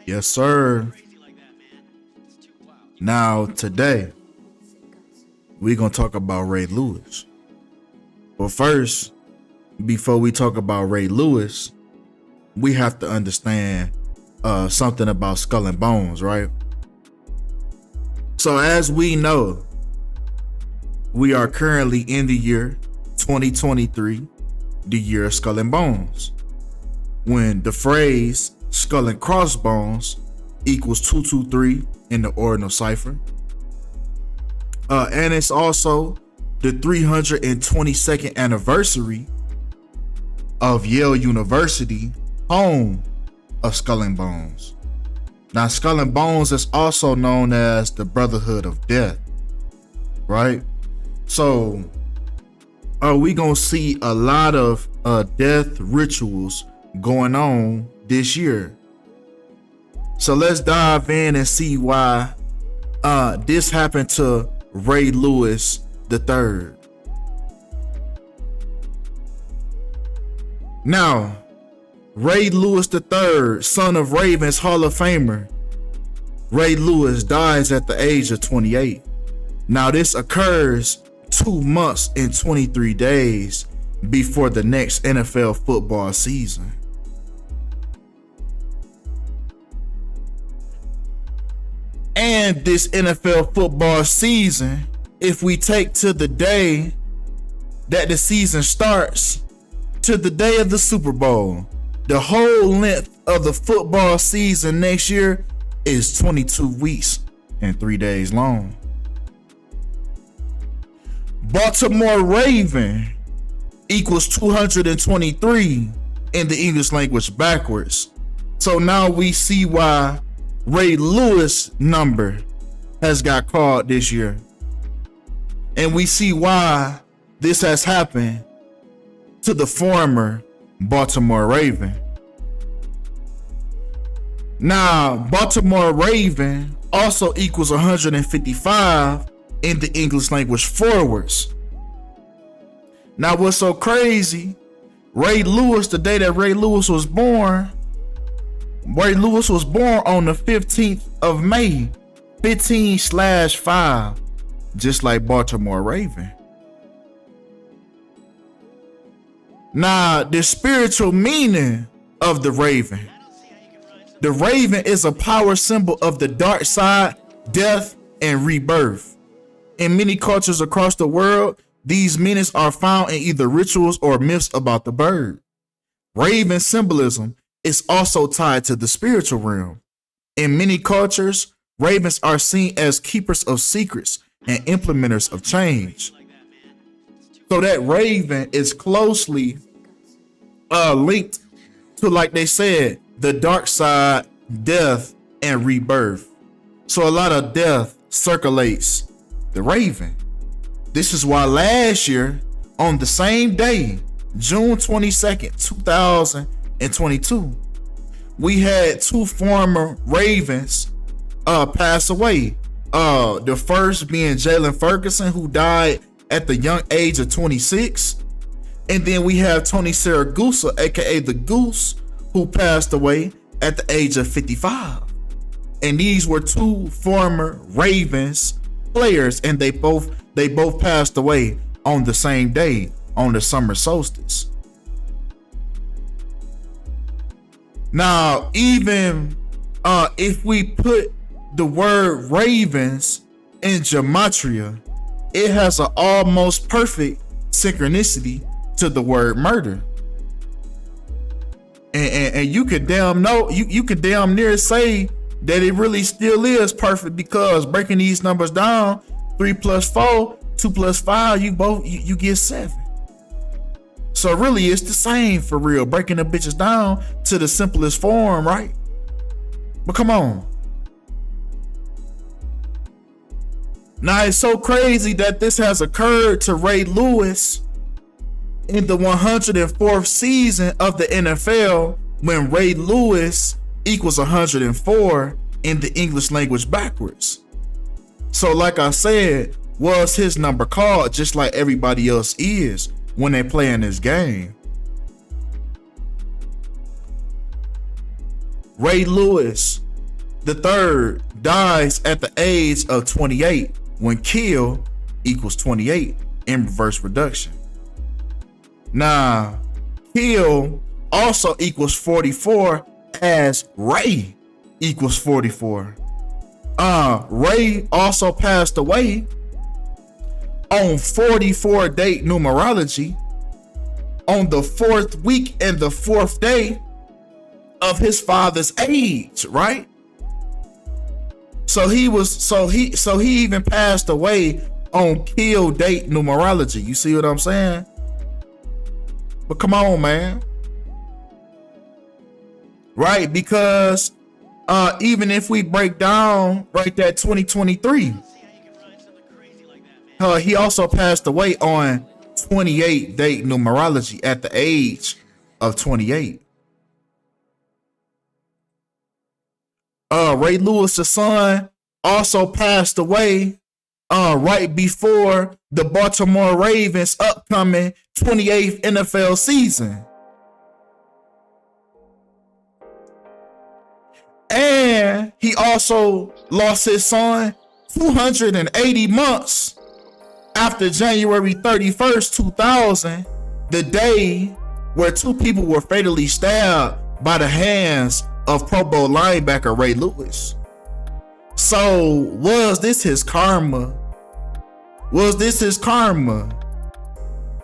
Yes, sir. Now, today, we're going to talk about Ray Lewis. But first, before we talk about Ray Lewis, we have to understand something about Skull and Bones, right? So as we know, we are currently in the year 2023, the year of Skull and Bones, when the phrase skull and crossbones equals 223 in the ordinal cipher. And it's also the 322nd anniversary of Yale University, home of Skull and Bones. Now, Skull and Bones is also known as the Brotherhood of Death, right? So, we gonna see a lot of death rituals going on this year. So let's dive in and see why this happened to Ray Lewis III. Now, Ray Lewis III, son of Ravens Hall of Famer, Ray Lewis dies at the age of 28. Now, this occurs 2 months and 23 days before the next NFL football season. And this NFL football season, if we take to the day that the season starts to the day of the Super Bowl, the whole length of the football season next year is 22 weeks and 3 days long. Baltimore Raven equals 223 in the English language backwards. So now we see why Ray Lewis number has got called this year. And we see why this has happened to the former Baltimore Raven. Now, Baltimore Raven also equals 155 in the English language forwards. Now, what's so crazy, Ray Lewis, the day that Ray Lewis was born on the 15th of May, 15/5, just like Baltimore Raven. Now, the spiritual meaning of the Raven. The Raven is a power symbol of the dark side, death, and rebirth. In many cultures across the world, these meanings are found in either rituals or myths about the bird. Raven symbolism is also tied to the spiritual realm. In many cultures, ravens are seen as keepers of secrets and implementers of change. So that raven is closely linked to, like they said, the dark side, death, and rebirth. So a lot of death circulates the raven. This is why last year, on the same day, June 22nd, 2022, we had 2 former Ravens pass away. The first being Jalen Ferguson, who died at the young age of 26. And then we have Tony Siragusa, aka the Goose, who passed away at the age of 55. And these were 2 former Ravens players, and they both passed away on the same day, on the summer solstice. Now, even if we put the word ravens in Gematria, it has an almost perfect synchronicity to the word murder. And you could damn near say that it really still is perfect, because breaking these numbers down, 3 + 4, 2 + 5, you get 7. So really it's the same for real, breaking the bitches down to the simplest form, right? But come on. Now it's so crazy that this has occurred to Ray Lewis in the 104th season of the NFL, when Ray Lewis equals 104 in the English language backwards. So like I said, was his number called just like everybody else is when they play in this game? Ray Lewis the third dies at the age of 28 when kill equals 28 in reverse reduction. Now, kill also equals 44 as Ray equals 44. Ray also passed away on 44 date numerology on the 4th week and the 4th day of his father's age, right? So he even passed away on kill date numerology. You see what I'm saying? But come on, man. Right? Because even if we break down right that 2023, he also passed away on 28 date numerology at the age of 28. Ray Lewis's son also passed away right before the Baltimore Ravens' upcoming 28th NFL season. And he also lost his son 280 months after January 31st, 2000, the day where two people were fatally stabbed by the hands of Pro Bowl linebacker Ray Lewis. So was this his karma? Was this his karma?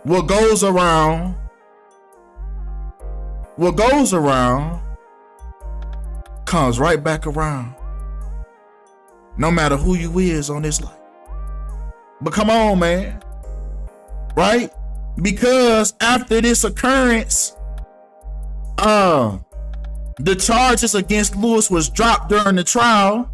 What goes around comes right back around. No matter who you is on this life. But come on, man. Right? Because after this occurrence, the charges against Lewis was dropped during the trial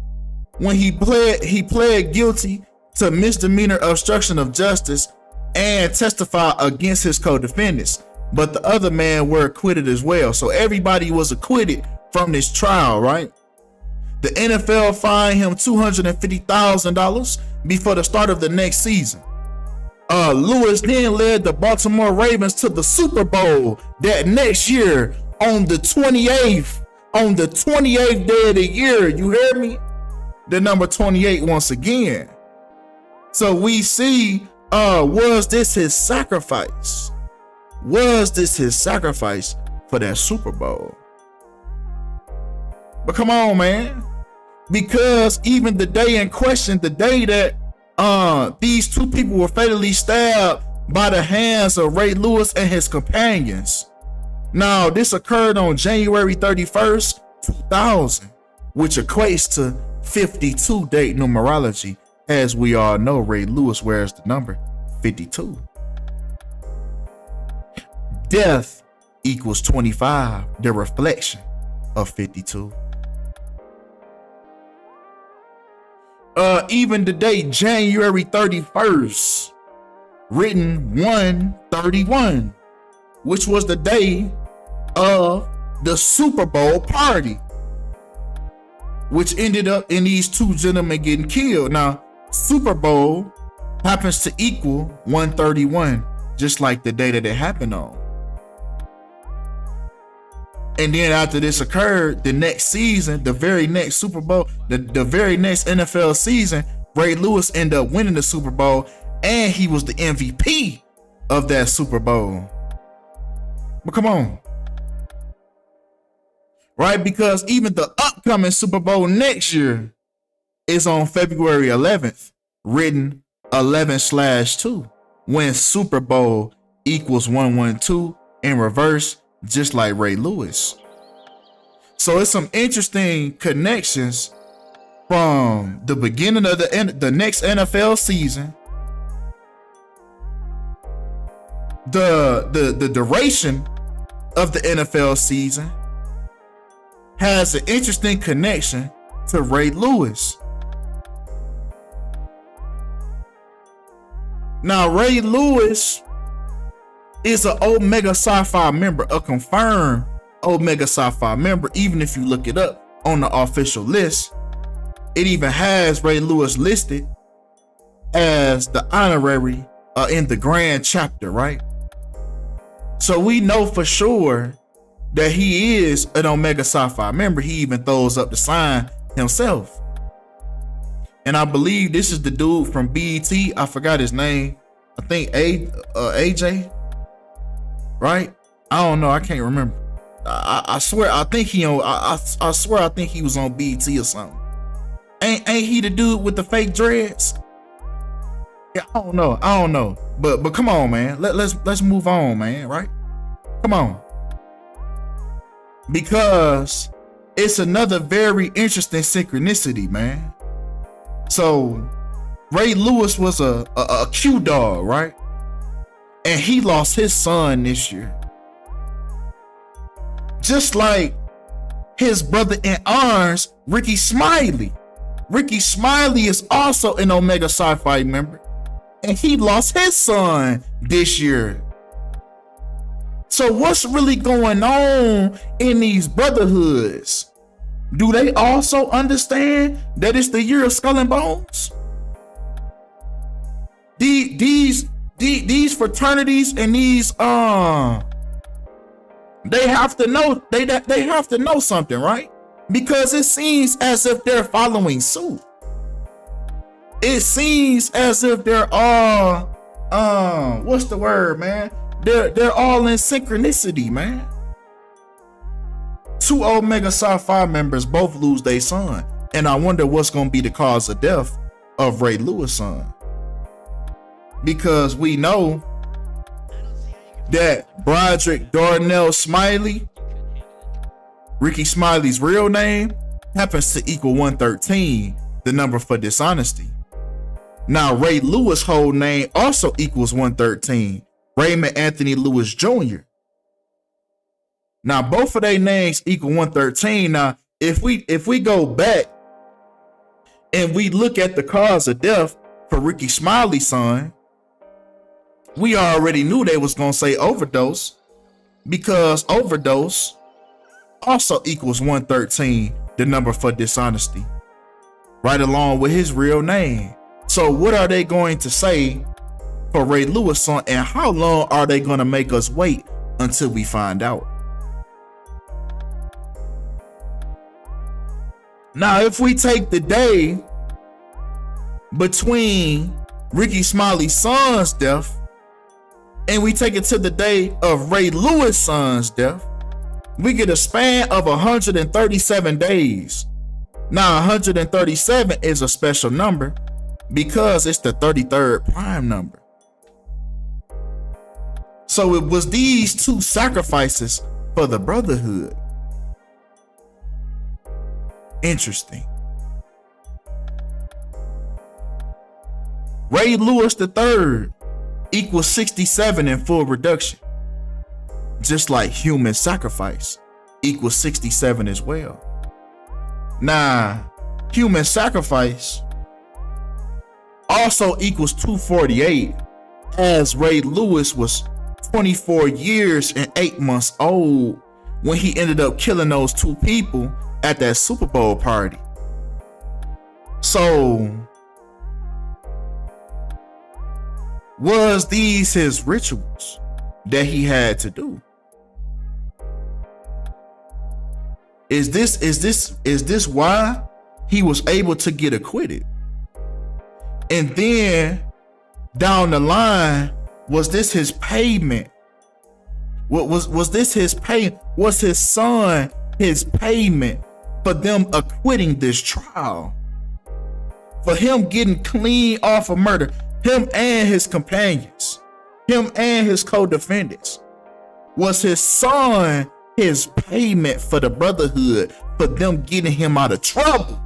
when he pled guilty to misdemeanor obstruction of justice and testified against his co-defendants. But the other men were acquitted as well. So everybody was acquitted from this trial, right? The NFL fined him $250,000 before the start of the next season. Lewis then led the Baltimore Ravens to the Super Bowl that next year on the 28th day of the year. You hear me? The number 28 once again. So we see, was this his sacrifice? Was this his sacrifice for that Super Bowl? But come on, man. Because even the day in question, the day that these two people were fatally stabbed by the hands of Ray Lewis and his companions. Now, this occurred on January 31st, 2000, which equates to 52 date numerology. As we all know, Ray Lewis wears the number 52. Death equals 25, the reflection of 52. Even the date January 31st, written 1/31, which was the day of the Super Bowl party, which ended up in these two gentlemen getting killed. Now, Super Bowl happens to equal 1/31, just like the day that it happened on. And then after this occurred, the next season, the very next Super Bowl, the very next NFL season, Ray Lewis ended up winning the Super Bowl, and he was the MVP of that Super Bowl. But come on. Right? Because even the upcoming Super Bowl next year is on February 11th, written 11/2, when Super Bowl equals 112 in reverse, just like Ray Lewis. So it's some interesting connections from the beginning of the next NFL season, the duration of the NFL season has an interesting connection to Ray Lewis. Now, Ray Lewis is an Omega Psi Phi member, a confirmed Omega Psi Phi member. Even if you look it up on the official list, it even has Ray Lewis listed as the honorary in the grand chapter, right? So we know for sure that he is an Omega Psi Phi member. He even throws up the sign himself. And I believe this is the dude from BET. I forgot his name. I think AJ, right? I don't know. I can't remember. I swear. I think he on. I swear. I think he was on BET or something. Ain't he the dude with the fake dreads? Yeah, I don't know. But come on, man. Let's move on, man. Right? Come on. Because it's another very interesting synchronicity, man. So Ray Lewis was a Q dog, right? And he lost his son this year. Just like his brother in arms, Ricky Smiley. Ricky Smiley is also an Omega Sci-Fi member, and he lost his son this year. So what's really going on in these brotherhoods? Do they also understand that it's the year of Skull and Bones? These fraternities and these they have to know they have to know something, right? Because it seems as if they're following suit. It seems as if they're all what's the word, man? They're all in synchronicity, man. 2 Omega Sci-Fi members both lose their son, and I wonder what's gonna be the cause of death of Ray Lewis' son. Because we know that Broderick Darnell Smiley, Ricky Smiley's real name, happens to equal 113, the number for dishonesty. Now Ray Lewis' whole name also equals 113, Raymond Anthony Lewis Jr. Now both of their names equal 113. Now if we go back and we look at the cause of death for Ricky Smiley's son, we already knew they was gonna say overdose, because overdose also equals 113, the number for dishonesty, right along with his real name. So what are they going to say for Ray Lewis' son, and how long are they gonna make us wait until we find out? Now, if we take the day between Ricky Smiley's son's death and we take it to the day of Ray Lewis' son's death, we get a span of 137 days. Now, 137 is a special number because it's the 33rd prime number. So it was these two sacrifices for the brotherhood. Interesting. Ray Lewis III equals 67 in full reduction, just like human sacrifice equals 67 as well. Now, human sacrifice also equals 248, as Ray Lewis was 24 years and 8 months old when he ended up killing those two people at that Super Bowl party. So, was these his rituals that he had to do? Is this why he was able to get acquitted? And then down the line, was this his payment? Was this his pay? Was his son his payment for them acquitting this trial? For him getting clean off of murder, him and his companions, him and his co-defendants. Was his son his payment for the brotherhood, for them getting him out of trouble?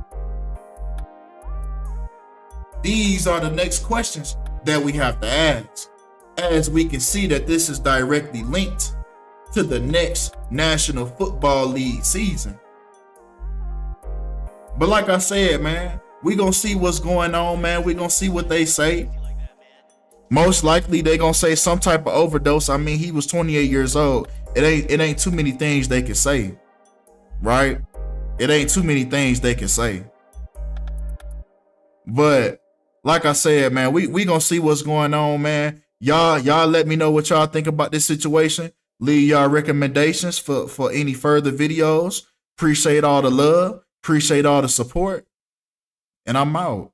These are the next questions that we have to ask, as we can see that this is directly linked to the next National Football League season. But like I said, man, we gonna see what's going on, man. We gonna see what they say. Most likely they gonna say some type of overdose. I mean, he was 28 years old. It ain't too many things they can say, right? It ain't too many things they can say. But like I said, man, we gonna see what's going on, man. Y'all let me know what y'all think about this situation. Leave y'all recommendations for any further videos. Appreciate all the love. Appreciate all the support, and I'm out.